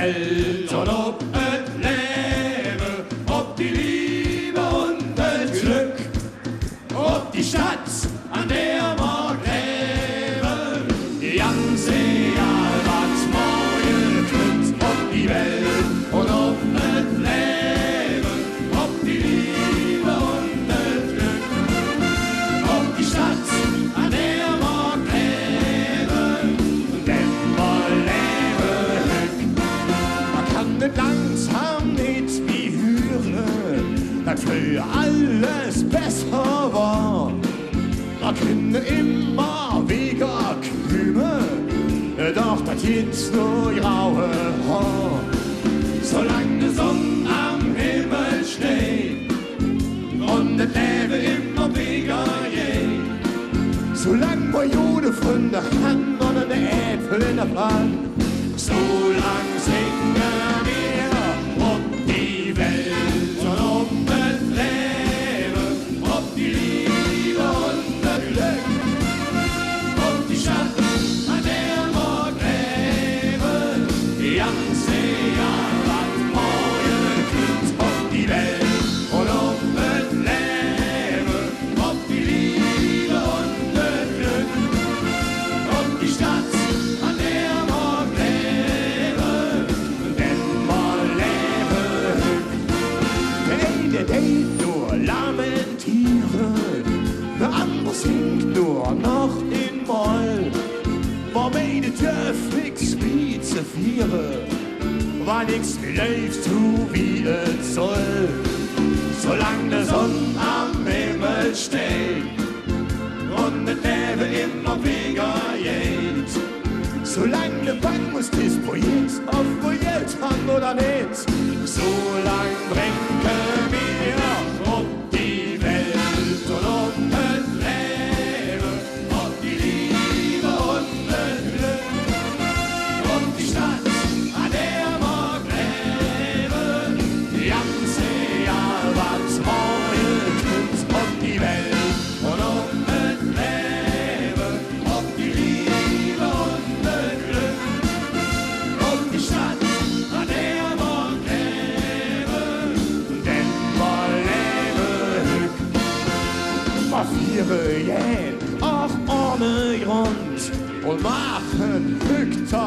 Welt und ob et Leben, ob die Liebe und das Glück, ob die Stadt, an der wir leben, die ganze Jahr was morgen kommt, ob die Welt und ob et Leben, ob die Liebe und das Glück, ob die Stadt, an der wir leben, denn wir leben. Man kann nicht langsam nicht wie hören, dass früher alles besser war. Man kann immer wieder krümmen, doch das jetzt nur graue Haar. Solange die Sonne am Himmel steht und das Leben immer wieder geht, solange wir Jude von der Hand und der Äpfel in der Plan, solange singen wir ob die Welt und ob das Leben, ob die Liebe und das Glück, ob die Stadt, an der wir leben, die ganze Jahr was morgen kommt, ob die Welt und ob das Leben, ob die Liebe und das Glück, ob die Stadt, an der wir leben, denn wir leben. Der eine nur lamentieren, der andere singt nur noch in Moll. Wo beide dürfen Spitze vieren, weil nix läuft so wie es soll. Solange die Sonne am Himmel steht und das Leben immer wieder geht, solange der Bank muss das Projekt auf Projekt haben oder nicht, solange trinken wir ob die Welt und ob das Leben, ob die Liebe und das Glück, ob die Stadt, an der wir leben, die ganze Jahr was morgen kommt, ob die Welt und ob das Leben, ob die Liebe und das Glück, ob die Stadt, an der wir leben, denn wir leben. Wir feiern jäh auch ohne Grund und machen Hüchter